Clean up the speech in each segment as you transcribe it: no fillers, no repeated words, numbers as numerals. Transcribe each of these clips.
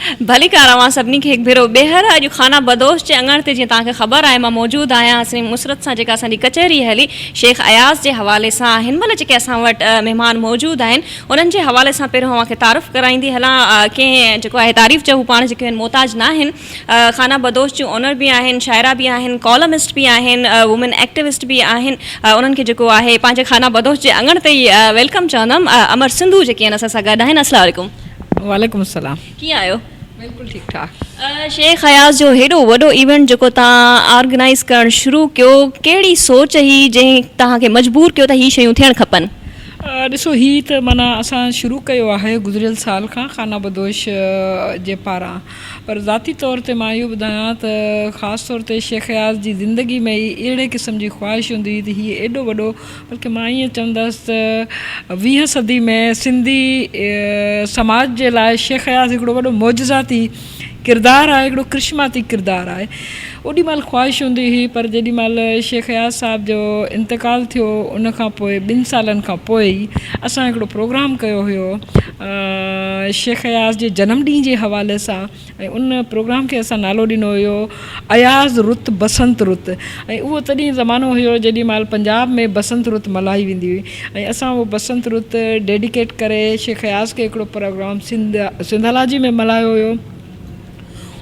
भली कार अवां सभिनी खे हिकु भेरो ॿीहर अॼु खाना बदोश जे अङण ते जीअं तव्हांखे ख़बर आहे मां मौजूदु आहियां असीं मुसरत सां जेका असांजी कचहरी हली शेख अयाज़ जे हवाले सां हिन महिल जेके असां वटि महिमान मौजूदु आहिनि उन्हनि जे हवाले सां पहिरियों अव्हांखे तारीफ़ कराईंदी हलां कंहिं जेको आहे तारीफ़ जो हू पाण जेके आहिनि मोहताज न आहिनि खाना बदोश जूं ओनर बि आहिनि शाइरा बि आहिनि कॉलमिस्ट बि आहिनि वुमेन एक्टिविस्ट बि आहिनि उन्हनि खे जेको आहे पंहिंजे खाना बदोश जे अङण ते ई वेलकम चवंदमि अमर सिंधू जेके आहिनि असां सां गॾु आहिनि अस्सलाम वालेकुम। वालेकुम अस्सलाम। कीअं आहियो? बिल्कुलु ठीकु ठाक। शेख अयाज़ जो हेॾो वॾो इवेंट जेको तव्हां ऑर्गेनाइज़ करणु शुरू कयो कहिड़ी सोच हुई जंहिं तव्हांखे मजबूर कयो त हीअ शयूं थियणु खपनि? ॾिसो हीअ त माना असां शुरू कयो आहे गुज़िरियल साल खां खाना बदोश जे पारां, पर ज़ाती तौर ते मां इहो ॿुधायां त ख़ासि तौर ते शेख अयाज़ जी ज़िंदगी में ई अहिड़े क़िस्म जी ख़्वाहिश हूंदी हुई त हीअ एॾो वॾो, बल्कि मां ईअं चवंदसि त 20 सदी में सिंधी समाज जे लाइ शेख अयाज़ हिकिड़ो वॾो मौजज़ाती किरदारु आहे, हिकिड़ो करिश्माती किरदारु आहे। ओॾी महिल ख़्वाहिश हूंदी हुई, पर जेॾी महिल शेख अयाज़ साहिब जो इंतकाल थियो उन खां पोइ 2 सालनि खां पोइ ई असां हिकिड़ो प्रोग्राम कयो हुयो शेख अयाज़ जे जनम ॾींहं जे हवाले सां, ऐं उन प्रोग्राम खे असां नालो ॾिनो हुयो अयाज़ रुत बसंत रुत। ऐं उहो तॾहिं ज़मानो हुयो जेॾी महिल पंजाब में बसंत रुत मल्हाई वेंदी हुई, ऐं असां उहो बसंत रुत डेडिकेट करे शेख अयाज़ खे हिकिड़ो प्रोग्राम सिंधालाजी में मल्हायो हुयो।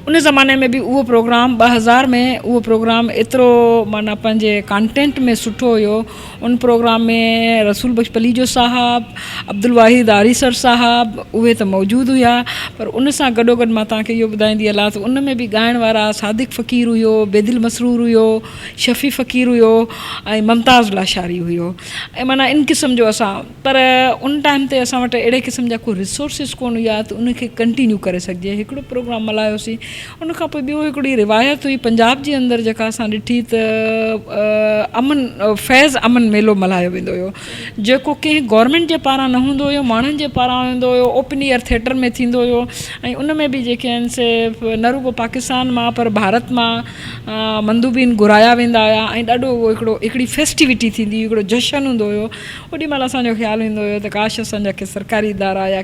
उन ज़माने में बि उहो प्रोग्राम 2000 में उहो प्रोग्राम एतिरो माना पंहिंजे कंटेंट में सुठो हुयो। उन प्रोग्राम में रसूल बख्श पलीजो साहब, अब्दुल वाहिद आरीसर साहब उहे त मौजूदु हुया, पर उन सां गॾोगॾु मां तव्हांखे इहो ॿुधाईंदी हलां त उन में बि ॻाइण वारा सादिक फ़क़ीर हुयो, बेदिल मसरूर हुयो, शफ़ी फ़क़ीर हुयो ऐं मुमताज़ लाशारी हुयो। ऐं माना इन क़िस्म जो असां, पर उन टाइम ते असां वटि अहिड़े क़िस्म जा को रिसोर्सिस कोन हुया त उनखे कंटिन्यू करे सघिजे। हिकिड़ो प्रोग्राम मल्हायोसीं, उन खां पोइ ॿियो हिकिड़ी रिवायत हुई पंजाब जे अंदरि जेका असां ॾिठी त फैज़ अमन मेलो मल्हायो वेंदो हुयो, जेको कंहिं गवर्नमेंट जे पारां न हूंदो हुयो, माण्हुनि जे पारां हूंदो हुयो, ओपन एयर थिएटर में थींदो हुयो। ऐं उन में बि जेके आहिनि से न रुगो पाकिस्तान मां पर भारत मां मंदूबीन घुराया वेंदा हुआ, ऐं ॾाढो उहो हिकिड़ी फेस्टिविटी थींदी हुई, हिकिड़ो जशन हूंदो हुयो। ओॾी महिल असांजो ख़्यालु ईंदो हुयो त काश असांजा के सरकारी इदारा या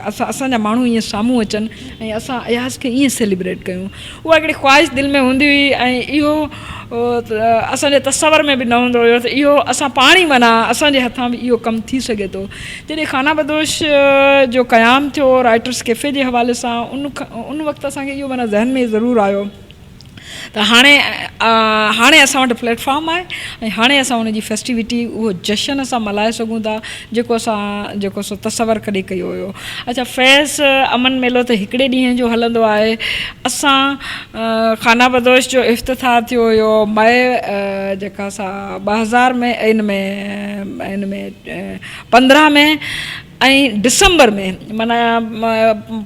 असांजा माण्हू ईअं साम्हूं अचनि ऐं असां अयाज़ खे ईअं सेलिब्रेट कयूं। उहा हिकिड़ी ख़्वाहिश दिलि में हूंदी हुई, ऐं इहो असांजे तसवर में बि न हूंदो हुयो त इहो असां पाण ई माना असांजे हथां बि इहो कमु थी सघे थो। जॾहिं खाना बदोश जो क़याम थियो राइटर्स कैफ़े जे हवाले सां, उन वक़्तु असांखे इहो माना ज़हन में ज़रूरु आयो त हाणे असां वटि प्लेटफॉर्म आहे, ऐं हाणे असां उनजी फेस्टिविटी उहो जशन असां मल्हाए सघूं था जेको सो तसवर कॾहिं कयो हुयो। अच्छा, फैज़ अमन मेलो त हिकिड़े ॾींहं जो हलंदो आहे। असां खाना बदोश जो इफ़्तिताह थियो हुयो मई जेका असां 2000 में इन में 15 में ऐं दिसंबर में, माना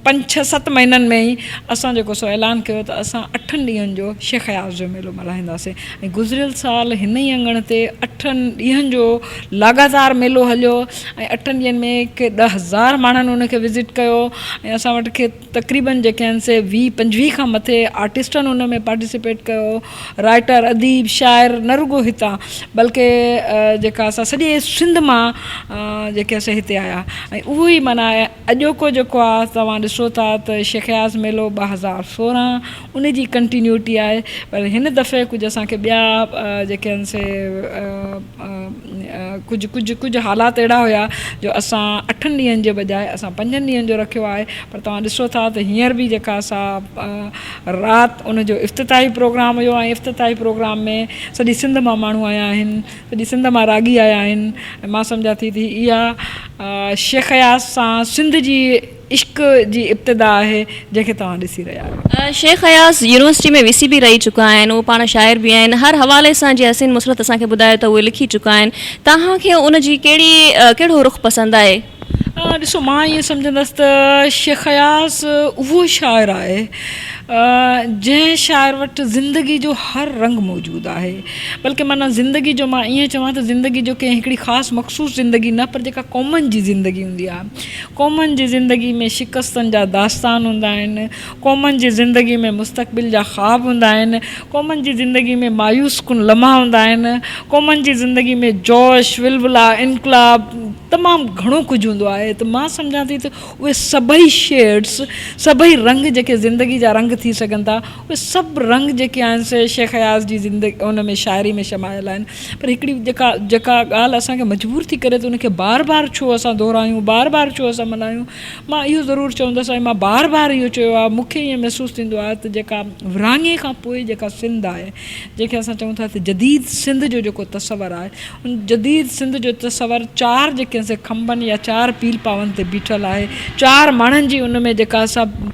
5-6-7 महीननि में ई असां जेको सो ऐलान कयो त असां 8 ॾींहंनि जो शेख अयाज़ जो मेलो मल्हाईंदासीं। ऐं गुज़िरियल साल हिन ई अङण ते 8 ॾींहंनि जो लॻातार मेलो हलियो, ऐं 8 ॾींहंनि में के 10,000 माण्हुनि उनखे विज़िट कयो। ऐं असां वटि खे तक़रीबन जेके आहिनि से 20-25 खां मथे आर्टिस्टनि उन में पार्टिसिपेट कयो, राइटर, अदीब, शाइर, न रुगो हितां बल्कि जेका असां सॼे सिंध मां जेके असां हिते आया। ऐं उहो ई माना अॼोको जेको आहे तव्हां ॾिसो था त शेख अयाज़ मेलो 2016 उन जी कंटिन्यूटी आहे, पर हिन दफ़े कुझु असांखे ॿिया जेके आहिनि से कुझु हालात अहिड़ा हुया जो असां 8 ॾींहंनि जे बजाए असां 5 ॾींहंनि जो रखियो आहे। पर तव्हां ॾिसो था त हींअर बि जेका असां राति उनजो इफ़्तिताही प्रोग्राम हुयो, ऐं इफ़्तिताही प्रोग्राम में सॼी सिंध मां माण्हू आया आहिनि, सॼी सिंध मां रागी आया आहिनि। ऐं मां सम्झां थी इहा शेख अयाज़ सां सिंध जी इश्क जी इब्तिदा आहे जंहिंखे तव्हां ॾिसी रहिया आहियो। शेख अयाज़ यूनिवर्सिटी में VC बि रही चुका आहिनि, उहे पाण शाइर बि आहिनि, हर हवाले सां जीअं हसीन मुसरत असांखे ॿुधायो त उहे लिखी चुका आहिनि। तव्हांखे उनजी कहिड़ो रुख़ पसंदि आहे? ॾिसो, मां ईअं सम्झंदसि त शेख अयाज़ उहो शाइर आहे जंहिं शाइर वटि ज़िंदगी जो हर रंग मौजूदु आहे। बल्कि माना ज़िंदगी जो मां ईअं चवां त ज़िंदगी जो कंहिं हिकिड़ी ख़ासि मख़सूस ज़िंदगी न, पर जेका क़ौमनि जी ज़िंदगी हूंदी आहे। क़ौमनि जी ज़िंदगी में शिकस्तनि जा दास्तान हूंदा आहिनि, क़ौमनि जी ज़िंदगी में मुस्तक़बिल जा ख़्वाब हूंदा आहिनि, क़ौमनि जी ज़िंदगी में मायूस कुन लम्हा हूंदा आहिनि, क़ौमनि जी ज़िंदगी में जोश, विलवला, इनकलाब, तमामु घणो कुझु हूंदो आहे आहे त मां सम्झां थी त उहे सभई शेड्स, सभई रंग जेके ज़िंदगी जा रंग थी सघनि था, उहे सभु रंग जेके आहिनि से शेख अयाज़ जी ज़िंदगी उन में शाइरी में शमायल आहिनि। पर हिकिड़ी जेका ॻाल्हि असांखे मजबूर थी करे त उनखे बार बार छो असां दोहरायूं, बार बार छो असां मल्हायूं, मां इहो ज़रूरु चवंदसि ऐं मां बार बार इहो चयो आहे, मूंखे ईअं महसूसु थींदो आहे त जेका विरहाङे खां पोइ जेका सिंध आहे, जंहिंखे असां चऊं था त जदीद सिंध जो जेको तसवर आहे, उन जदीद सिंध जो तसवर 4 जेके से खंभनि या 4 पील पावनि ते बीठल आहे, 4 माण्हुनि जी उन में जेका सभु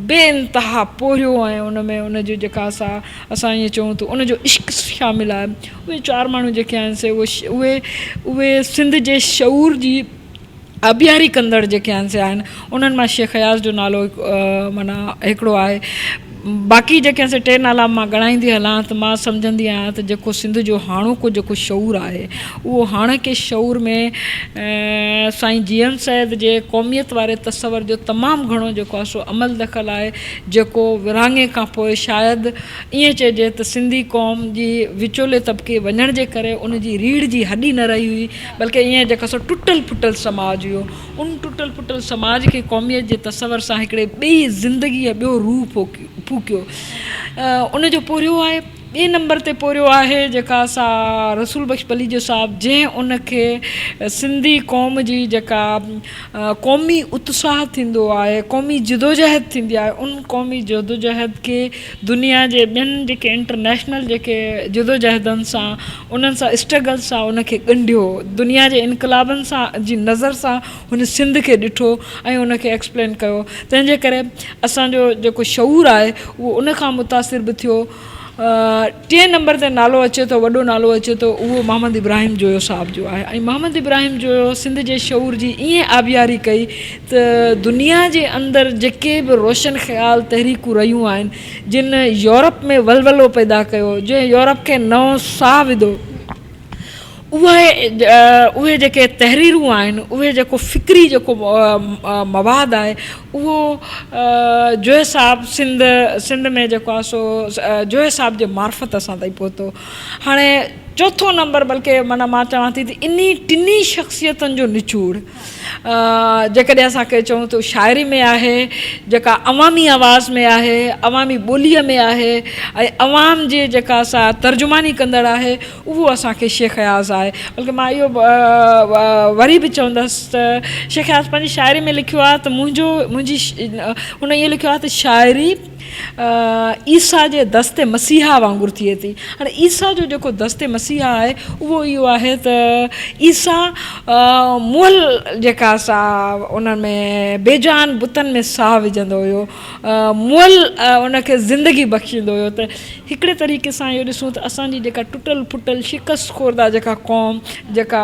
बेइंतहा पोरियो ऐं उन में उन जो जेका असां ईअं चऊं त उन जो इश्क शामिल आहे। उहे 4 माण्हू जेके आहिनि से उहे सिंध जे शऊर जी अबियारी कंदड़ जेके आहिनि से आहिनि। उन्हनि मां शेख अयाज़ जो नालो माना हिकिड़ो आहे। बाक़ी जेके असां 2 नाला मां ॻणाईंदी हलां त मां सम्झंदी आहियां त जेको सिंध जो हाणोको जेको शऊर आहे, उहो हाणोके शऊर में साईं जीअम सैद जे क़ौमियत वारे तसवर जो तमामु घणो जेको आहे सो अमल दख़ल आहे, जेको विरहाङे खां पोइ शायदि ईअं चइजे त सिंधी क़ौम जी विचोले तबिके वञण जे करे उन जी रीढ़ जी हॾी न रही हुई, बल्कि ईअं जेका सो टुटल फुटल समाज हुयो। उन टुटल फुटल समाज खे क़ौमियत जे तसवर सां हिकिड़े ॿिई ज़िंदगीअ ॿियो रूप फूकियो। उन जो पोरियो आहे, ॿिए नंबर ते पोरियो आहे जेका असां रसूल बख्श बलीजो साहिबु, जंहिं उनखे सिंधी क़ौम जी जेका क़ौमी उत्साह थींदो आहे, क़ौमी जदोजहद थींदी आहे, उन क़ौमी जदोजहद खे दुनिया जे ॿियनि जेके इंटरनेशनल जेके जदोजहदनि सां, उन्हनि सां स्ट्रगल सां उनखे ॻंढियो, दुनिया जे इनकलाबनि सां जी नज़र सां हुन सिंध खे ॾिठो ऐं उनखे एक्सप्लेन कयो। तंहिंजे करे असांजो जेको शऊर आहे उहो उन खां मुतासिर बि थियो। 3 नंबर ते नालो अचे थो, वॾो नालो अचे थो, उहो मोहम्मद इब्राहिम जोयो साहिब जो आहे। ऐं मोहम्मद इब्राहिम जोयो सिंध जे शऊर जी ईअं आबियारी कई त दुनिया जे अंदरि जेके बि रोशन ख़्याल तहरीकूं रहियूं आहिनि, जिन यूरोप में वलवलो पैदा कयो, जंहिं यूरोप खे नओं साह विधो, उहे जेके तहरीरूं आहिनि, उहे जेको फ़िक्री जेको मवाद आहे, उहो जोए साहिबु सिंध में जेको आहे सो जोए साहिब जे मार्फत असां ताईं पहुतो। हाणे 4थो नंबर, बल्कि माना मां चवां थी त इन्ही टिनी शख़्सियतुनि जो निचोड़ जेकॾहिं असांखे चऊं त शाइरी में आहे, जेका अवामी आवाज़ में आहे, अवामी ॿोलीअ में आहे, ऐं अवाम जी जेका असां तर्जुमानी कंदड़ आहे, उहो असांखे शेख अयाज़ आहे। बल्कि मां इहो वरी बि चवंदसि त शेख अयाज़ पंहिंजी शाइरी में लिखियो आहे त मुंहिंजी हुन इहो लिखियो आहे त शाइरी ईसा जे दस्ते मसीहा वांगुरु थिए थी। हाणे ईसा जो जेको दस्ते मसीहा आहे उहो इहो आहे त ईसा मुअल जेका असां उन्हनि में बेजान बुतनि में साह विझंदो हुयो, मुअल उनखे ज़िंदगी बख़्शींदो हुयो। त हिकिड़े तरीक़े सां इहो ॾिसूं त असांजी जेका टुटल फुटल शिकस्त खोरदा जेका क़ौम, जेका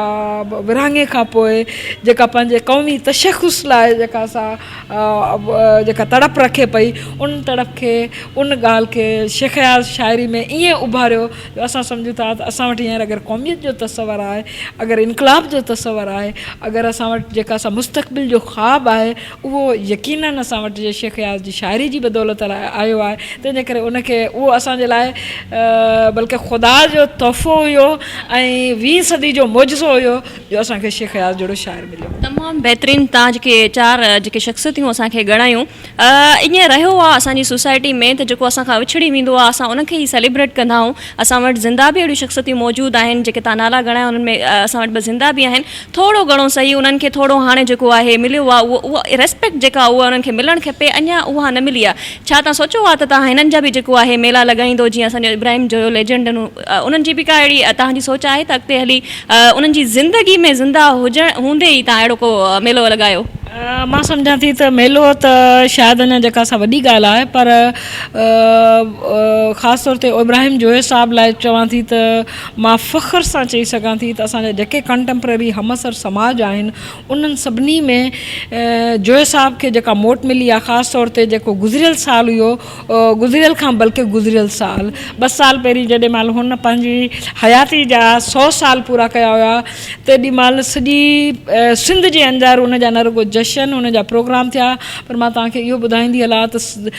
विरहाङे खां पोइ जेका पंहिंजे क़ौमी तशख़ुस लाइ जेका असां जेका तड़प रखे पई, उन तड़प खे, उन ॻाल्हि खे शेख अयाज़ शाइरी में ईअं उभारियो जो असां सम्झूं था त असां वटि हींअर अगरि क़ौमियत जो तसवर आहे, अगरि इनकलाब जो तसवर आहे, अगरि असां वटि जेका असां मुस्तक़बिल जो ख़्वाबु आहे, उहो यकीननि असां वटि जे शेख अयाज़ जी शाइरी जी बदौलत लाइ आयो आहे। तंहिंजे करे उनखे उहो असांजे लाइ बल्कि ख़ुदा जो तोहफ़ो हुयो ऐं 20 सदी जो मौजज़ो हुयो जो असांखे शेख अयाज़ जहिड़ो शाइर मिलियो। तमामु बहितरीनु तव्हां जेके 4 जेके शख़्सियतूं असांखे ॻणायूं, ईअं रहियो आहे असांजी सोसाइटी में त जेको असां खां विछड़ी वेंदो आहे असां उनखे ई सेलिब्रेट कंदा आहियूं। असां वटि ज़िंदा बि अहिड़ियूं शख़्सियतूं मौजूदु आहिनि जेके तव्हां नाला ॻणाया, उन्हनि में असां वटि ज़िंदा बि आहिनि। थोरो घणो सही उन्हनि खे थोरो हाणे जेको आहे मिलियो आहे, उहा रेस्पेक्ट जेका उहा उन्हनि खे मिलणु खपे, अञा उहा न मिली आहे। छा तव्हां सोचियो आहे त तव्हां हिननि जा बि जेको आहे मेला लॻाईंदो, जीअं असांजो इब्राहिम जो लेजेंड, उन्हनि जी बि का अहिड़ी तव्हांजी सोच आहे त अॻिते हली उन्हनि जी ज़िंदगी में ज़िंदा हूंदे ई तव्हां अहिड़ो को मेलो लॻायो? मां सम्झां थी त मेलो त शायदि अञा जेका असां वॾी ॻाल्हि आहे, पर ख़ासि तौर ते इब्राहिम जोए साहिब लाइ चवां थी त मां फ़ख़्र सां चई सघां थी त असांजा जेके कंटेम्पररी हमअसर समाज आहिनि, उन्हनि सभिनी में जोए साहिब खे जेका मोट मिली आहे, ख़ासि तौर ते जेको गुज़िरियल साल हुयो, गुज़िरियल खां बल्कि गुज़िरियल साल 2 साल पहिरीं जॾहिं महिल हुन पंहिंजी हयाती जा 100 साल पूरा कया हुआ, तेॾी महिल सॼी सिंध जे अंदरि उन जा न रुगो जशन उन जा प्रोग्राम थिया। पर मां तव्हांखे इहो ॿुधाईंदी हलां त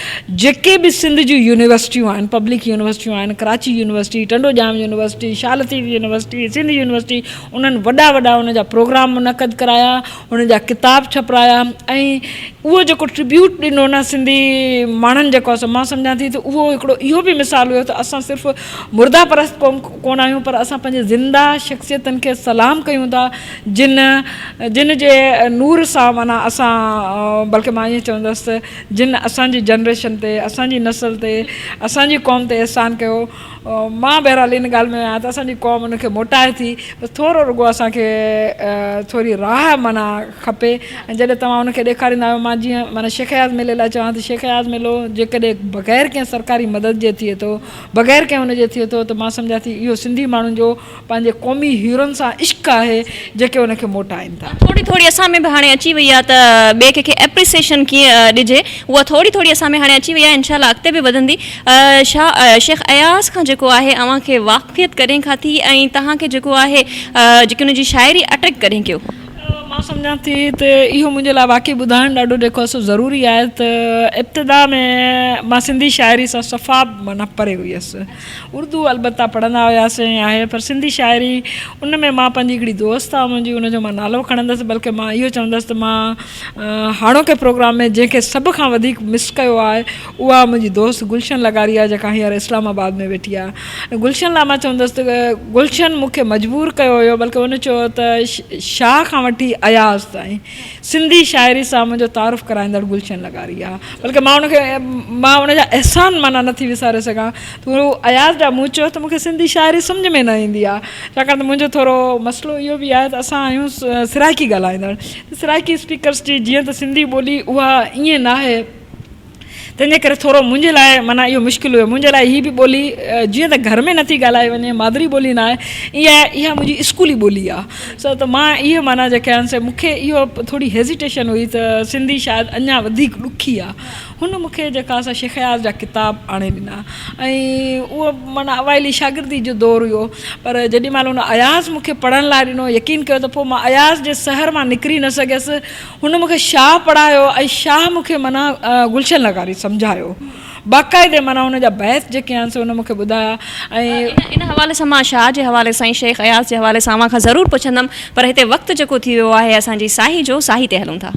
जेके बि सिंध जूं यूनिवर्सिटियूं आहिनि, पब्लिक यूनिवर्सिटियूं आहिनि, कराची यूनिवर्सिटी, टंडो जाम यूनिवर्सिटी, शालती यूनिवर्सिटी, सिंध यूनिवर्सिटी, उन्हनि वॾा वॾा उन जा प्रोग्राम मुनक़द कराया, उन जा किताब छपाया ऐं उहो जेको ट्रिब्यूट ॾिनो न सिंधी माण्हुनि जेको आहे मां सम्झां थी त उहो हिकिड़ो इहो बि मिसाल हुयो त असां सिर्फ़ु मुर्दा परस्त कोन आहियूं, पर असां पंहिंजे ज़िंदा शख़्सियतनि खे सलाम कयूं था जिन जे नूर सां माना असां बल्कि मां ईअं चवंदसि जिन असांजी जनरेशन ते, असांजी नस्ल ते, असांजी क़ौम ते अहसान कयो। मां बहरहाल इन ॻाल्हि में आहियां त असांजी क़ौम उनखे मोटाए थी, थोरो रुॻो असांखे थोरी राह माना खपे। ऐं जॾहिं तव्हां उनखे ॾेखारींदा आहियो, मां जीअं माना शेख हयात मेले लाइ चवां थी, शेख हयात मेलो जेकॾहिं बग़ैर कंहिं सरकारी मदद जे थिए थो, बग़ैर कंहिं उनजे थिए थो, त मां सम्झां थी इहो सिंधी माण्हुनि जो पंहिंजे क़ौमी हीरोनि सां इश्क़ आहे जेके उनखे मोटाइनि था। थोरी असां में बि हाणे अची वई आहे त ॿिए कंहिंखे एप्रिसिएशन कीअं ॾिजे, उहा थोरी असां में हाणे अची वई आहे, इनशाला अॻिते बि वधंदी। शेख अयाज़ खां जेको आहे अव्हांखे वाक़फ़ियत कॾहिं खां थी ऐं तव्हांखे जेको आहे जेकी उनजी शाइरी अटैक कॾहिं कयो? मां सम्झां थी त इहो मुंहिंजे लाइ वाक़ई ॿुधाइणु ॾाढो जेको आहे ज़रूरी आहे त इब्तिदा में मां सिंधी शाइरी सां सफ़ा माना परे हुयसि। उर्दू अलबत्ता पढ़ंदा हुआसीं आहे, पर सिंधी शाइरी उन में मां पंहिंजी हिकिड़ी दोस्त आहे मुंहिंजी, उनजो मां नालो खणंदसि, बल्कि मां इहो चवंदसि त मां हाणोके प्रोग्राम में जंहिंखे सभ खां वधीक मिस कयो आहे उहा मुंहिंजी दोस्त गुलशन लगारी आहे, जेका हींअर इस्लामाबाद में वेठी आहे। गुलशन लाइ मां चवंदसि त गुलशन मूंखे मजबूर कयो हुयो, बल्कि उन चयो त शाह खां वठी अयाज़ ताईं सिंधी शाइरी सां मुंहिंजो तारुफ़ कराईंदड़ गुलशन लगारी आहे। बल्कि मां उनजा अहसान माना नथी विसारे सघां। त उहो अयाज़ जा मूं चयो त मूंखे सिंधी शाइरी सम्झ में न ईंदी आहे, छाकाणि त मुंहिंजो थोरो मसइलो इहो बि आहे त असां आहियूं सिराइकी ॻाल्हाईंदड़, सिराइकी स्पीकर्स जी जीअं त सिंधी ॿोली उहा ईअं न आहे, तंहिंजे करे थोरो मुंहिंजे लाइ माना इहो मुश्किल हुयो। मुंहिंजे लाइ हीअ बि ॿोली जीअं त घर में नथी ॻाल्हाए वञे, मादरी ॿोली न आहे, इहा मुंहिंजी स्कूली ॿोली आहे। सो त मां इहे माना जेके आहिनि से मूंखे इहो थोरी हेज़िटेशन हुई त सिंधी शायदि अञा वधीक ॾुखी आहे। हुन मूंखे जेका असां शेख अयाज़ जा किताब आणे ॾिना ऐं उहो माना अवाइली शागिर्दी जो दौरु हुयो, पर जेॾी महिल हुन अयाज़ मूंखे पढ़ण लाइ ॾिनो, यकीन कयो त पोइ मां अयाज़ जे सहर मां निकिरी न सघियसि। हुन मूंखे शाह पढ़ायो ऐं शाह मूंखे माना गुलशन लगारी सम्झायो, बाक़ाइदे माना हुन जा बैत जेके आहिनि से हुन मूंखे ॿुधाया। ऐं इन हवाले सां मां शाह जे हवाले सां ऐं शेख अयाज़ जे हवाले सां अव्हां खां ज़रूरु पुछंदमि, पर हिते वक़्तु जेको थी वियो आहे असांजी साही ते हलूं था।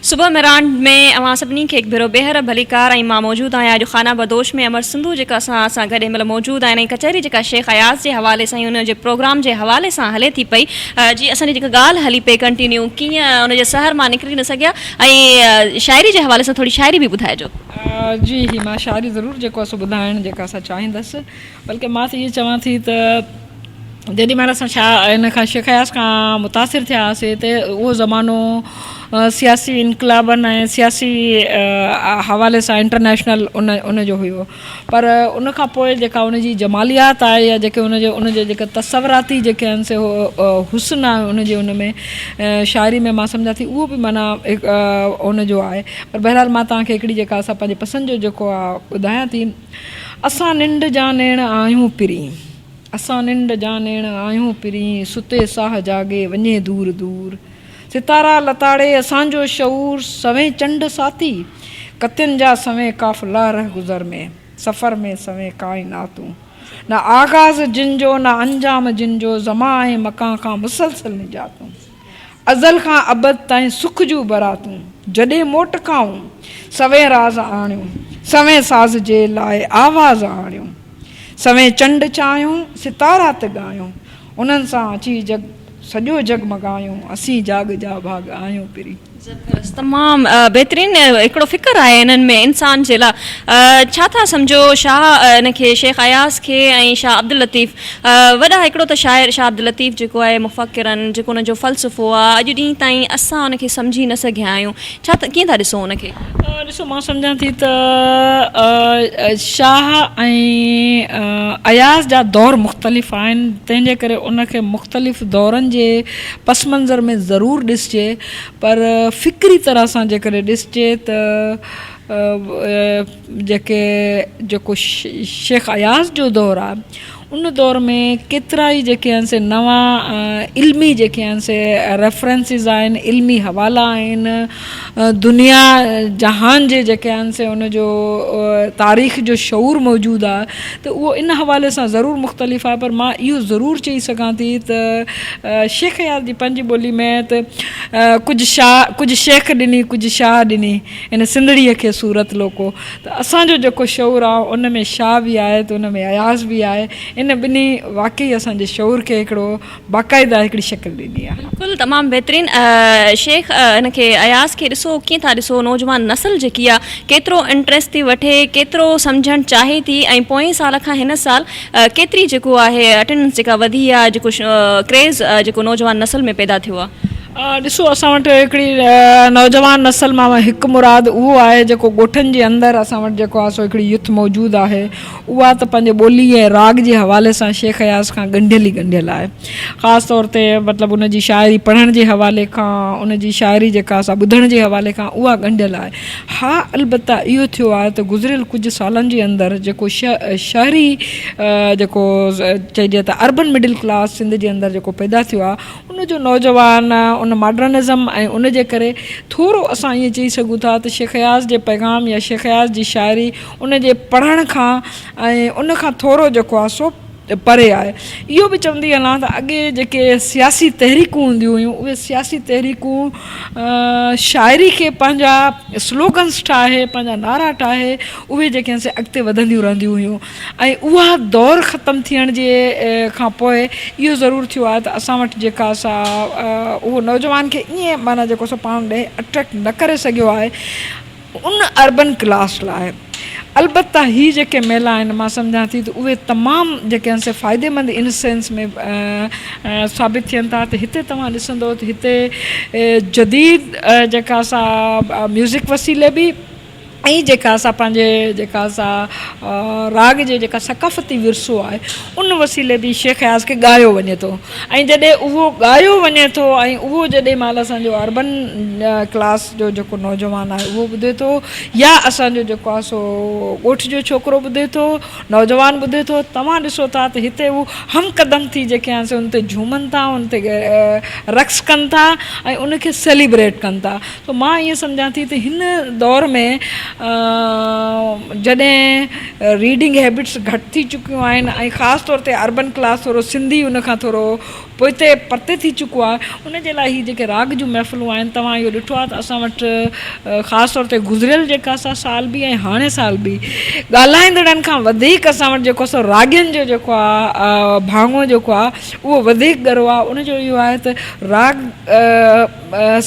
सुबह मेरान में अवां सभिनी खे हिकु भेरो बेहर भलीकार ऐं मां मौजूदु आहियां। अॼु खाना बदोश में अमर सिंधु जेका सां गॾु महिल मौजूदु आहिनि, ऐं कचहरी जेका शेख अयाज़ जे हवाले सां हुनजे प्रोग्राम जे हवाले सां हले थी पई। जी असांजी जेका ॻाल्हि हली पई कंटिन्यू, कीअं हुनजे सहर मां निकिरी न सघिया, ऐं शाइरी जे हवाले सां थोरी शाइरी बि ॿुधाइजो। जी मां शाइरी ज़रूरु जेको आहे सो ॿुधाइणु जेका असां चाहींदसि, बल्कि मां त इहे चवां थी त जेॾी महिल असां इन खां शेख अयाज़ खां मुतासिर थिया हुआसीं त उहो ज़मानो सियासी इनकलाबनि ऐं सियासी हवाले सां इंटरनेशनल उनजो हुयो, पर उन खां पोइ जेका उनजी जमालियात आहे या जेके उनजे जेके तसवराती जेके आहिनि से हुस्न आहे उनजे उन में शाइरी में मां सम्झां थी उहो बि माना उनजो आहे। पर बहरहाल मां तव्हांखे हिकिड़ी जेका असां पंहिंजे पसंदि जो जेको आहे ॿुधायां थी। असां निंड जा नेण आहियूं पिरी, असां निंड जा नेण आहियूं पिरी, सुते साह जागे वञे दूर दूर, सितारा लताड़े असांजो शऊर, सवें चंड साथी कतियुनि जा सवें काफ़िला रह गुज़र में, सफ़र में सवें काइनातूं, न आगाज़ जिन जो न अंजाम जिन जो, ज़मा ऐं मकां खां मुसलसल निजातूं, अज़ल खां अबद ताईं सुख जूं बरातूं, जॾहिं मोट खाऊं सवें राज़ आणियूं, सवें साज़ जे लाइ आवाज़ आणियूं, सवें चंड चाहियूं सितारा ते ॻायूं, उन्हनि सां अची सॼो जग मगायूं, असीं जाग जा भाग आहियूं पिरी। ज़बरदस्त, तमामु बहितरीनु हिकिड़ो फ़िक्र आहे इन्हनि में इंसान जे लाइ। छा था सम्झो शाह इनखे शेख अयाज़ खे ऐं शाह अब्दुल लतीफ़ वॾा हिकिड़ो त शाइर शाह अब्दुल लतीफ़ जेको आहे मुफ़क्किरनि जेको उनजो फ़लसफ़ो आहे अॼु ॾींहं ताईं असां उनखे सम्झी न सघिया आहियूं, छा कीअं था ॾिसो उनखे? ॾिसो मां सम्झां थी त शाह ऐं अयाज़ जा दौर मुख़्तलिफ़ आहिनि, तंहिंजे करे उनखे मुख़्तलिफ़ दौरनि जे पस मंज़र में ज़रूरु ॾिसजे, पर फ़िक्री तरह सां जेकॾहिं ॾिसजे त जेको शेख अयाज़ जो दौरु आहे उन दौर में केतिरा ई जेके आहिनि से नवां इल्मी जेके आहिनि से रेफरेंसिस आहिनि, इल्मी हवाला आहिनि, दुनिया जहान जे जेके आहिनि से उनजो तारीख़ जो शऊर मौजूदु आहे, त उहो इन हवाले सां ज़रूरु मुख़्तलिफ़ आहे। पर मां इहो ज़रूरु चई सघां थी त शेख अयाज़ जी पंहिंजी ॿोली में त कुझु शेख ॾिनी कुझु शाह ॾिनी इन सिंधड़ीअ खे सूरत लोको, त असांजो जेको शऊर आहे उन में शाह बि आहे त उन में अयाज़ बि आहे, इन ॿिन्ही वाक़ई असांजे शऊर खे हिकिड़ो बाक़ाइदा हिकिड़ी शक्ल ॾिनी आहे। बिल्कुलु तमामु बहितरीनु। शेख इनखे अयाज़ खे ॾिसो कीअं था ॾिसो, नौजवान नसल जेकी आहे केतिरो इंट्रस्ट थी वठे, केतिरो सम्झणु चाहे थी, ऐं पोएं साल खां हिन साल केतिरी जेको आहे अटेंडेंस जेका वधी आहे, जेको क्रेज़ जेको नौजवान नसल में पैदा थियो आहे? ॾिसो असां वटि हिकिड़ी नौजवान नसल मां हिकु मुराद उहो आहे जेको ॻोठनि जे अंदरि असां वटि जेको आहे सो हिकिड़ी युथ मौजूदु आहे, उहा त पंहिंजे ॿोली ऐं राग जे हवाले सां शेख अयाज़ खां ॻंढियल आहे। ख़ासि तौर ते मतिलबु उनजी शाइरी पढ़ण जे हवाले खां, उनजी शाइरी जेका असां ॿुधण जे हवाले खां उहा ॻंढियल आहे। हा अलबत्ता इहो थियो आहे त गुज़िरियल कुझु सालनि जे अंदरि जेको शहरी जेको चइजे त अर्बन मिडिल क्लास सिंध जे अंदरि जेको पैदा थियो आहे, उनजो नौजवान उन मॉडर्निज़म ऐं उन जे करे थोरो असां ईअं चई सघूं था त शेख अयाज़ जे पैगाम या शेख अयाज़ जी शाइरी उन जे पढ़ण खां ऐं उन खां थोरो जेको आहे सो परे आहे। इहो बि चवंदी हलां त अॻे जेके सियासी तहरीकूं हूंदियूं हुयूं, उहे सियासी तहरीकूं शाइरी खे पंहिंजा स्लोगन्स ठाहे, पंहिंजा नारा ठाहे, उहे जेके आहिनि से अॻिते वधंदियूं रहंदियूं हुयूं, ऐं उहा दौर ख़तमु थियण जे खां पोइ इहो ज़रूरु थियो आहे त असां वटि जेका असां उहो नौजवान खे ईअं माना जेको असां पाण ॾे अट्रैक्ट न करे सघियो आहे उन अर्बन क्लास लाइ। अलबत्ता ही जेके मेला आहिनि मां सम्झां थी त उहे तमामु जेके आहिनि से फ़ाइदेमंद इन सेंस में साबित थियनि था त हिते तव्हां ॾिसंदो त हिते जदीद जेका असां म्यूज़िक वसीले बि ऐं जेका असां पंहिंजे जेका असां राग जे जेका सक़ाफ़ती विरसो आहे उन वसीले बि शेख अयाज़ खे ॻायो वञे थो, ऐं जॾहिं उहो ॻायो वञे थो ऐं उहो जॾहिं महिल असांजो अर्बन क्लास जो जेको नौजवान आहे उहो ॿुधे थो, या असांजो जेको आहे सो ॻोठ जो छोकिरो ॿुधे थो, नौजवान ॿुधे थो, तव्हां ॾिसो था त हिते उहे हम क़दम थी जेके आहिनि से उन ते झूमनि था, उन ते रक़्स कनि था ऐं उनखे सेलिब्रेट कनि था। त मां ईअं सम्झां थी त हिन दौर में जॾहिं रीडिंग हैबिट्स घटि थी चुकियूं आहिनि ऐं ख़ासि तौर ते अर्बन क्लास थोरो सिंधी उन खां थोरो पोइते परते थी चुको आहे, उन जे लाइ हीअ जेके राग जूं महफ़िलूं आहिनि तव्हां इहो ॾिठो आहे त असां वटि ख़ासि तौर ते गुज़िरियल जेका असां साल बि ऐं हाणे साल बि ॻाल्हाईंदड़नि खां वधीक असां वटि जेको असां राॻियुनि जो जेको आहे भाङो जेको आहे उहो वधीक ॻरो आहे। उनजो इहो आहे त राग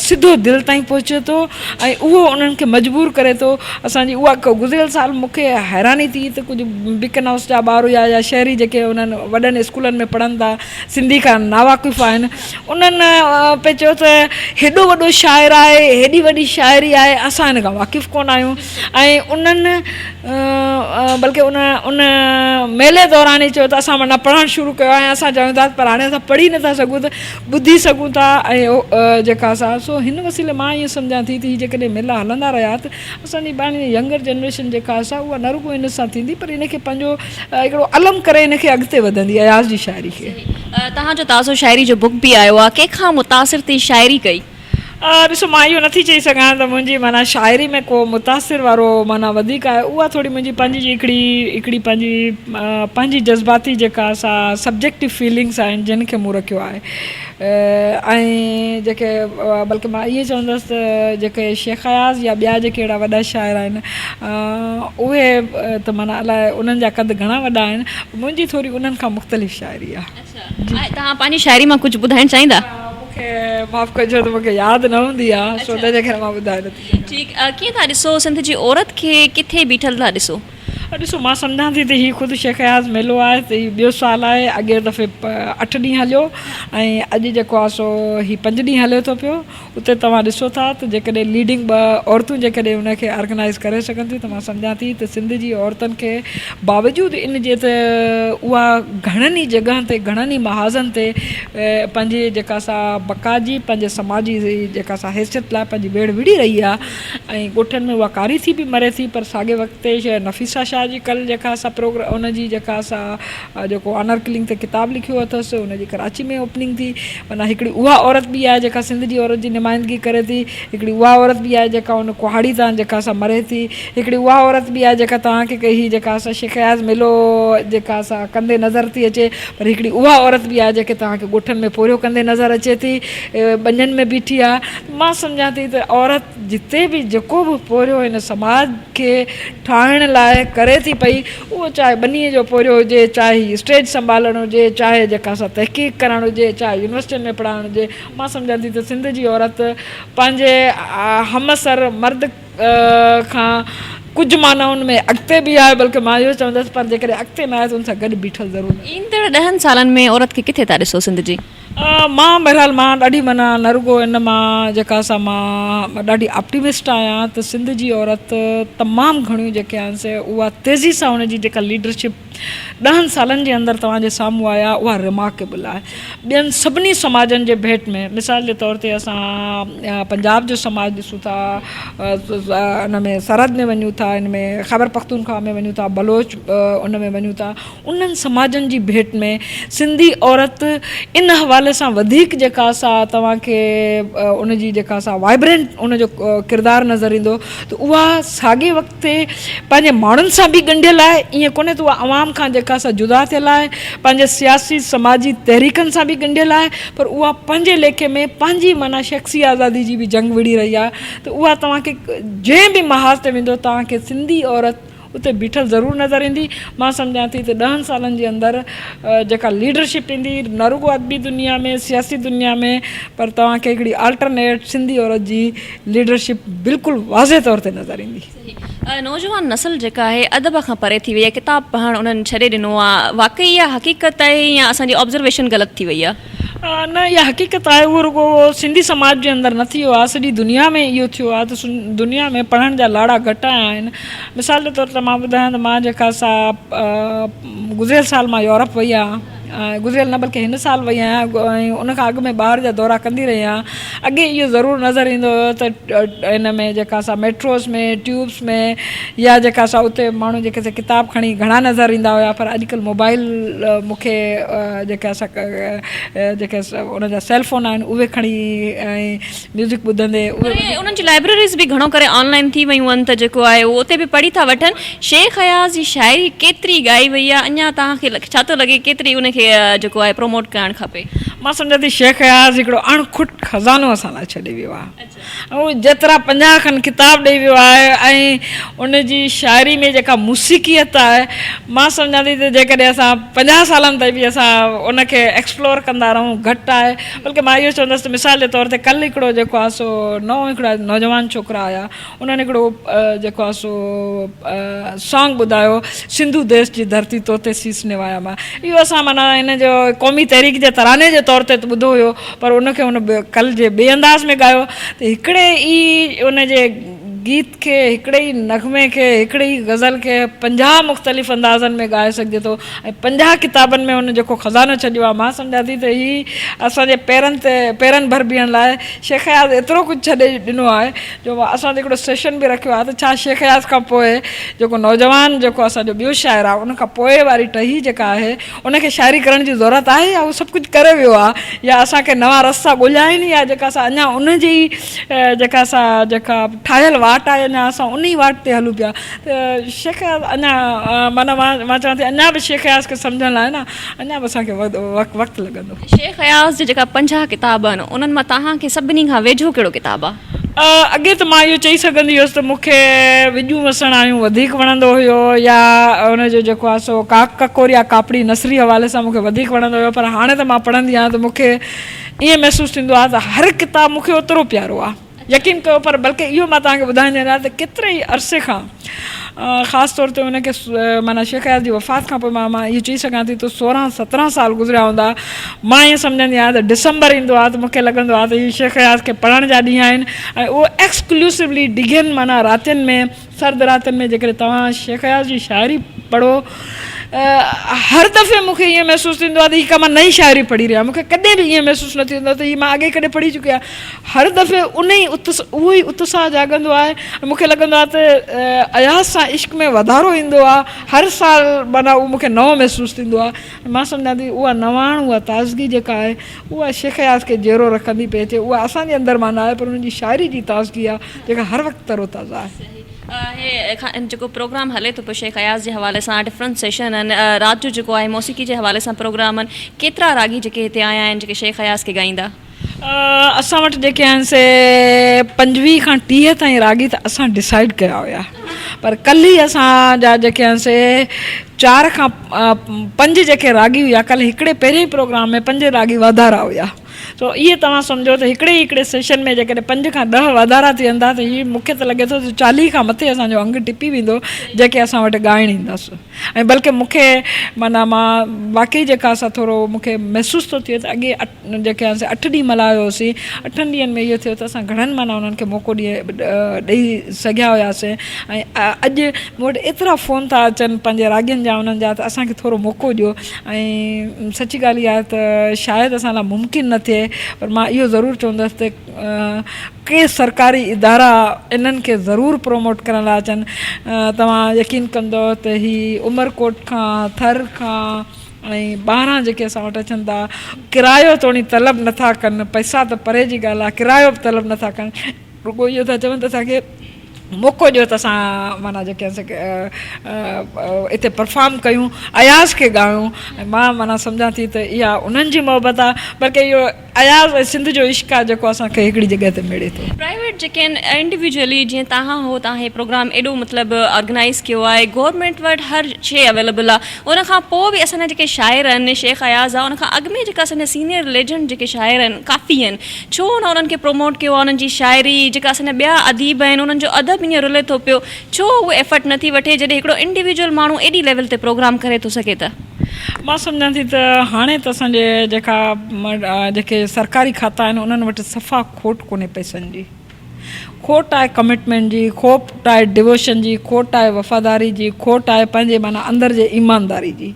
सिधो दिलि ताईं पहुचे थो ऐं उहो उन्हनि खे मजबूर करे थो। असांजी उहा गुज़िरियल साल मूंखे हैरानी थी त कुझु बिकन हाउस जा ॿार हुया या शहरी जेके उन्हनि वॾनि स्कूलनि में पढ़नि था, सिंधी खां नावाक़िफ़ आहिनि, उन्हनि पे चयो त हेॾो वॾो शाइर आहे, हेॾी वॾी शाइरी आहे, असां हिन खां वाक़िफ़ु कोन आहियूं। ऐं उन्हनि बल्कि उन मेले दौरान ई चयो त असां माना पढ़णु शुरू कयो आहे, असां चयूं था पर हाणे असां पढ़ी नथा सघूं त ॿुधी सघूं था। ऐं जेका असां सो हिन वसीले मां ईअं सम्झां थी त हीअ जेकॾहिं मेला हलंदा रहिया त असांजी ॿाहिरि यंगर जनरेशन जेका असां उहा न रुॻो इन सां थींदी पर इनखे पंहिंजो हिकिड़ो अलम करे इनखे अॻिते वधंदी अयाज़ जी शाइरी खे। तव्हांजो ताज़ो शाइरी जो बुक बि आयो आहे, कंहिंखां मुतासिर थी शाइरी कई? ॾिसो मां इहो नथी चई सघां त मुंहिंजी माना शाइरी में को मुतासिर वारो माना वधीक आहे, उहा थोरी मुंहिंजी पंहिंजी हिकिड़ी पंहिंजी जज़्बाती जेका असां सब्जेक्टिव फीलिंग्स आहिनि जिन खे मूं रखियो आहे। ऐं जेके बल्कि मां इहे चवंदसि त जेके शेख अयाज़ या ॿिया जेके अहिड़ा वॾा शाइर आहिनि उहे त माना अलाए उन्हनि जा क़द घणा वॾा आहिनि, मुंहिंजी थोरी उन्हनि खां मुख़्तलिफ़ शाइरी आहे। तव्हां पंहिंजी शाइरी मां कुझु ॿुधाइणु चाहींदा? मूंखे माफ़ु कजो त मूंखे यादि न हूंदी आहे, छो तंहिंजे करे मां ॿुधाए नथी। ठीकु, कीअं था ॾिसो सिंध जी औरत खे किथे बीठल था ॾिसो? ॾिसो मां सम्झां थी त हीउ ख़ुदि शेख अयाज़ मेलो आहे त हीउ ॿियो साल आहे। अॻे दफ़े 8 ॾींहं हलियो ऐं अॼु जेको आहे सो हीउ 5 ॾींहं हले थो पियो। उते तव्हां ॾिसो था त जेकॾहिं लीडिंग 2 औरतूं जेकॾहिं उनखे ऑर्गेनाइज़ करे सघनि थियूं त मां सम्झां थी त सिंध जी औरतुनि खे बावजूदि इन जे त उहा घणनि ई जॻहनि ते घणनि ई महाज़नि ते पंहिंजी जेका सा बक़ाजी पंहिंजे समाजी जेका सा हैसियत लाइ पंहिंजी बेड़ विड़ी रही आहे ऐं ॻोठनि में उहा कारी थी बि मरे थी। पर साॻे वक़्त ते नफ़ीसा शाह जी कल्ह जेका असां प्रोग्राम उनजी जेका असां जेको ऑनर किलिंग ते किताबु लिखियो अथसि उनजी कराची में ओपनिंग थी। माना हिकिड़ी उहा औरत बि आहे जेका सिंध जी औरत जी नुमाइंदगी करे थी। हिकिड़ी उहा औरत बि आहे जेका उन कुहाड़ी तां जेका असां मरे थी। हिकिड़ी उहा औरत बि आहे जेका तव्हांखे कही जेका असां शेख अयाज़ मेलो जेका असां कंदे नज़र थी अचे। पर हिकिड़ी उहा औरत बि आहे जेके तव्हांखे ॻोठनि में पोरियो कंदे नज़र अचे थी, ॿञनि में बीठी आहे। मां सम्झां थी त औरत जिते बि जेको बि पोरियो हिन समाज खे ठाहिण लाइ करे थी पई, उहो चाहे ॿनीअ जो पोरियो हुजे, चाहे स्टेज संभालणु हुजे, चाहे जेका असां तहक़ीक़ करणु हुजे, चाहे यूनिवर्सिटियुनि में पढ़ाइणु हुजे। मां सम्झां थी त सिंध जी औरत पंहिंजे हमसर मर्द खां कुझु मानाउनि में अॻिते बि आहे, बल्कि मां इहो चवंदसि पर जेकॾहिं अॻिते न आहे त उन सां गॾु बीठल ज़रूरु। ईंदड़ 10 सालनि में औरत खे किथे था ॾिसो सिंध जी? मां बहरहाल मां ॾाढी माना न रुगो इन मां जेका असां मां ॾाढी ऑप्टिमिस्ट आहियां त सिंध जी औरत तमामु घणियूं जेके आहिनि से उहा तेज़ी सां उनजी जेका लीडरशिप 10 सालनि जे अंदरि तव्हांजे साम्हूं आया उहा रिमार्केबल आहे। ॿियनि सभिनी समाजनि जे भेट में मिसाल जे तौर ते असां पंजाब जो समाज ॾिसूं था, उन में सरहद में वञूं था, इन में ख़ैबर पख्तूनख्वा में वञूं था, बलोच उन में वञूं था। उन्हनि समाजनि जी भेट में सिंधी औरत इन हवाले सां वधीक जेका असां तव्हांखे उनजी जेका असां वाइब्रेंट उनजो किरदारु नज़र ईंदो त उहा साॻे वक़्त ते पंहिंजे माण्हुनि सां बि ॻंढियल आहे। ईअं कोन्हे त उहा अवाम खां जेका असां जुदा थियल आहे, पंहिंजे सियासी समाजी तहरीकनि सां बि ॻंढियल आहे, पर उहा पंहिंजे लेखे में पंहिंजी माना शख़्सी आज़ादी जी बि जंग विड़ी रही आहे। त उहा तव्हांखे जंहिं बि महाज़ ते वेंदो तव्हांखे सिंधी औरत उते बीठल ज़रूरु नज़र ईंदी। मां सम्झां थी त 10 सालनि जे अंदरि जेका लीडरशिप ईंदी न रुगो अदबी दुनिया में, सियासी दुनिया में, पर तव्हांखे हिकिड़ी अल्टरनेट सिंधी औरत जी लीडरशिप बिल्कुलु वाज़े तौर ते नज़र ईंदी। नौजवान नस्ल जेका आहे अदब खां परे थी वई आहे, किताब पढ़णु उन्हनि छॾे ॾिनो आहे। वाक़ई इहा हक़ीक़त आहे या असांजी ऑब्ज़र्वेशन ग़लति थी वई आहे? न, इहा हक़ीक़त आहे। उहो रुगो सिंधी समाज जे अंदरि न थी वियो आहे, सॼी दुनिया में इहो थियो आहे त दुनिया में पढ़ण जा लाड़ा घटि आया आहिनि। मिसाल जे तौर ते मां ॿुधायां त मां जेका असां गुज़िरियल साल मां यूरोप वई आहियां, गुज़िरियल न बल्कि हिन साल वई आहियां ऐं उनखां अॻु में ॿाहिरि जा दौरा कंदी रही आहियां। अॻे इहो ज़रूरु नज़र ईंदो हुयो त इन में जेका असां मेट्रोस में, ट्यूब्स में या जेका असां उते माण्हू जेके असां किताब खणी घणा नज़र ईंदा हुया, पर अॼुकल्ह मोबाइल मूंखे जेके असां जेके उनजा सेलफोन आहिनि उहे खणी ऐं म्यूज़िक ॿुधंदे उन्हनि जी लाइब्रेरीज़ बि घणो करे ऑनलाइन थी वियूं आहिनि त जेको आहे उहो उते बि पढ़ी था वठनि। शेख अयाज़ जी शाइरी केतिरी ॻाई वई आहे, अञा तव्हांखे छा थो लॻे केतिरी उनखे जेको आहे प्रमोट करणु खपे? मां सम्झां थी शेख अयाज़ हिकिड़ो अणखुट खज़ानो असां लाइ छॾे वियो आहे। ऐं जेतिरा 50 खनि किताब ॾेई वियो आहे ऐं उनजी शाइरी में जेका मुसीक़ियत आहे, मां सम्झां थी त जेकॾहिं असां 50 सालनि ताईं बि असां उनखे एक्सप्लोर कंदा रहूं घटि आहे। बल्कि मां इहो चवंदसि त मिसाल जे तौर ते कल्ह हिकिड़ो जेको आहे सो हिकिड़ा नौजवान छोकिरा आया, उन्हनि हिकिड़ो जेको आहे सो सॉन्ग ॿुधायो, सिंधु देश जी धरती तोते सीस निवाया मां। इहो असां माना इन जो क़ौमी तहरीक जे तराने जे तौर ते ॿुधो हुयो, पर उनखे उन कल्ह जे ॿिए अंदाज़ में ॻायो त हिकिड़े ई उनजे गीत खे, हिकिड़े ई नग़मे खे, हिकिड़ी ई गज़ल खे 50 मुख़्तलिफ़ अंदाज़नि में ॻाए सघिजे थो ऐं 50 किताबनि में उन जेको ख़ज़ानो छॾियो आहे। मां सम्झां थी त हीअ असांजे पेरनि भर बीहण लाइ शेख अयाज़ एतिरो कुझु छॾे ॾिनो आहे जो असां हिकिड़ो सेशन बि रखियो आहे त छा शेख अयाज़ खां पोइ जेको नौजवान जेको असांजो ॿियो शाइर आहे, उनखां पोइ वारी टही जेका आहे उनखे शाइरी करण जी ज़रूरत आहे या उहो सभु कुझु करे वियो आहे, या असांखे नवां रस्ता ॻोल्हिया आहिनि, या जेका असां अञा उनजी जेका असां जेका ठाहियल वाट आहे अञा असां उन ई वाट ते हलूं पिया। त शेख अयाज़ अञा माना मां चवां थी अञा बि शेख अयाज़ खे सम्झण लाइ न अञा बि असांखे वक़्तु लॻंदो। शेख अयाज़ जे जेका 50 किताब आहिनि उन्हनि मां तव्हांखे सभिनी खां वेझो कहिड़ो किताबु आहे? अॻे त मां इहो चई सघंदी हुअसि त मूंखे विॼूं वसण आहियूं वधीक वणंदो हुयो या हुनजो जेको आहे सो काक ककोर या कापड़ी नसरी हवाले सां मूंखे वधीक वणंदो हुयो। पर हाणे त मां पढ़ंदी आहियां त मूंखे ईअं महसूसु थींदो आहे त हर किताबु मूंखे ओतिरो प्यारो आहे, यकीन कयो। पर बल्कि इहो मां तव्हांखे ॿुधाईंदी आहियां त केतिरे ई अरसे खां ख़ासि तौर ते हुनखे माना शेख अयाज़ जी वफ़ात खां पोइ मां इहो चई सघां थी त 16-17 साल गुज़रिया हूंदा। मां ईअं सम्झंदी आहियां त डिसंबर ईंदो आहे त मूंखे लॻंदो आहे त इहे शेख अयाज़ खे पढ़ण जा ॾींहं आहिनि ऐं उहो एक्सक्लूसिवली डिघनि माना रातियुनि में सर्द रातियुनि में जेकॾहिं तव्हां शेख अयाज़ जी शाइरी पढ़ो हर दफ़े मूंखे ईअं महसूसु थींदो आहे त हीअ मां नई शाइरी पढ़ी रहिया। मूंखे कॾहिं बि ईअं महसूसु न थींदो त हीअ मां अॻे कॾहिं पढ़ी चुकी आहियां। हर दफ़े उहो ई उत्साह जाॻंदो आहे। मूंखे लॻंदो आहे त अयाज़ सां इश्क में वधारो ईंदो आहे। हर साल माना उहो मूंखे नओं महसूसु थींदो आहे। मां सम्झां थी उहा नवाण उहा ताज़गी जेका आहे उहा शेख अयाज़ खे जहिड़ो रखंदी पई अचे। उहा असांजे अंदरि माना आहे पर हुनजी शाइरी जी ताज़गी आहे जेका हर वक़्तु तरोताज़ा आहे। जेको प्रोग्राम हले थो पियो शेख अयाज़ जे हवाले सां डिफरेंट सेशन आहिनि, राति जो जेको आहे मौसीक़ी जे हवाले सां प्रोग्राम आहिनि, केतिरा रागी जेके हिते आया आहिनि जेके शेख अयाज़ खे ॻाईंदा? असां वटि जेके आहिनि से 25 खां 30 ताईं रागी त असां डिसाइड कया हुया। पर कल्ह ई असांजा जेके आहिनि से 4 खां 5 जेके रागी हुया, कल्ह हिकिड़े पहिरें प्रोग्राम में 5 रागी वाधारा हुया। सो इहे तव्हां सम्झो त हिकिड़े सेशन में जेकॾहिं 5 खां 10 वाधारा थी वेंदा त हीअ मूंखे त लॻे थो त 40 खां मथे असांजो अंग टिपी वेंदो जेके असां वटि ॻाइणु ईंदसि। ऐं बल्कि मूंखे माना मां वाक़ई जेका असां थोरो मूंखे महसूसु थो थिए त अॻे जेके आहे 8 ॾींहं मल्हायो हुयोसीं, 8 ॾींहंनि में इहो थियो त असां घणनि माना उन्हनि खे मौक़ो ॾेई सघिया हुयासीं। ऐं अॼु मूं वटि एतिरा फ़ोन था अचनि पंहिंजे रागियुनि जा उन्हनि जा त असांखे थोरो मौक़ो ॾियो। ऐं सची ॻाल्हि इहा आहे त शायदि असां लाइ मुमकिन न थिए पर मां इहो ज़रूरु चवंदसि त के सरकारी इदारा इन्हनि खे ज़रूरु प्रोमोट करण लाइ अचनि। तव्हां यकीन कंदो त हीअ उमरकोट खां थर खां ऐं 12 जेके असां वटि अचनि था किरायो तोणी तलब नथा कनि, पैसा त परे जी ॻाल्हि आहे, किरायो बि तलब नथा कनि, रुॻो इहो था चवनि त असांखे मौक़ो ॾियो त असां माना जेके हिते परफॉर्म कयूं, अयाज़ खे ॻायूं। ऐं मां माना सम्झां थी त इहा उन्हनि जी मोहबत आहे बल्कि इहो अयाज़ ऐं सिंध जो इश्क आहे जेको असांखे हिकिड़ी जॻह ते मिले थो। प्राइवेट जेके आहिनि इंडिविजुअली जीअं तव्हां हो तव्हां हे प्रोग्राम एॾो मतिलबु ऑर्गेनाइज़ कयो आहे, गवर्नमेंट वटि हर शइ अवेलेबल आहे, उनखां पोइ बि असांजा जेके शाइर आहिनि शेख अयाज़ आहे उनखां अॻु में जेका असांजा सीनियर लेजेंड जेके शाइर आहिनि काफ़ी आहिनि, छो न उन्हनि खे प्रोमोट कयो आहे? उन्हनि जी शाइरी जेका असांजा ॿिया अदीब आहिनि उन्हनि जो अदब हीअं रुले थो पियो, छो उहो एफर्ट नथी वठे जॾहिं हिकिड़ो इंडिविजुअल माण्हू एॾी लेवल ते प्रोग्राम करे थो सघे त? मां सम्झां थी त हाणे त असांजे जेके सरकारी खाता आहिनि उन्हनि वटि सफ़ा खोट कोन्हे पैसनि जी। खोट आहे कमिटमेंट जी, खोट आहे डिवोशन जी, खोट आहे वफ़ादारी जी, खोट आहे पंहिंजे माना अंदरि जे ईमानदारी जी।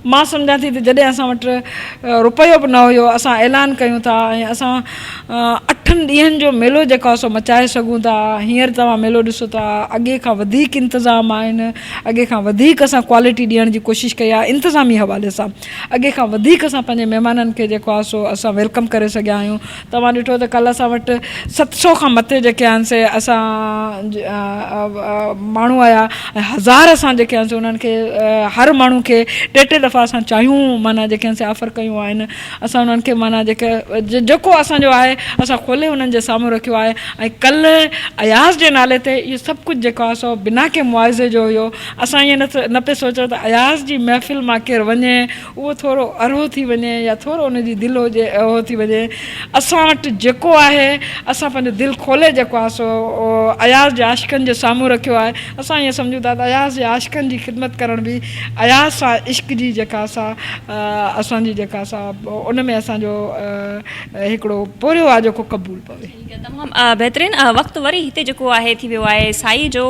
मां सम्झां थी त जॾहिं असां वटि रुपयो बि न हुयो असां ऐलान कयूं था ऐं असां 8 ॾींहंनि जो मेलो जेको आहे सो मचाए सघूं था। हींअर तव्हां मेलो ॾिसो था, अॻे खां वधीक इंतिज़ाम आहिनि, अॻे खां वधीक असां क्वालिटी ॾियण जी कोशिशि कई आहे इंतिज़ामी हवाले सां, अॻे खां वधीक असां पंहिंजे महिमाननि खे जेको आहे सो असां वेलकम करे सघिया आहियूं। तव्हां ॾिठो त कल्ह असां वटि 700 खां मथे जेके आहिनि से असां माण्हू आया ऐं 1000 असां जेके आहिनि उन्हनि खे हर माण्हू खे 3 दफ़ा असां चाहियूं माना जेके आहिनि से ऑफर कयूं आहिनि। असां उन्हनि खे माना जेको असांजो आहे असां खोले उन्हनि जे साम्हूं रखियो आहे। ऐं कल्ह अयाज़ जे नाले ते इहो सभु कुझु जेको आहे सो बिना के मुआवज़े जो हुयो। असां ईअं न पिए सोचो त अयाज़ जी महफ़िल मां केरु वञे उहो थोरो अरहो थी वञे या थोरो उनजी दिलि हुजे अहो थी वञे। असां वटि जेको आहे असां पंहिंजो दिलि खोले जेको आहे सो अयाज़ जे आशिक़नि जे साम्हूं रखियो आहे। असां ईअं सम्झूं था त अयाज़ जे आशिक़नि जी ख़िदमत करण बि अयाज़ सां इश्क जी जेका असांजी जेका असां उन में असांजो हिकिड़ो पोरियो आहे जेको क़बूल पवे। तमामु बहितरीनु वक़्तु वरी हिते जेको आहे थी वियो आहे साई जो।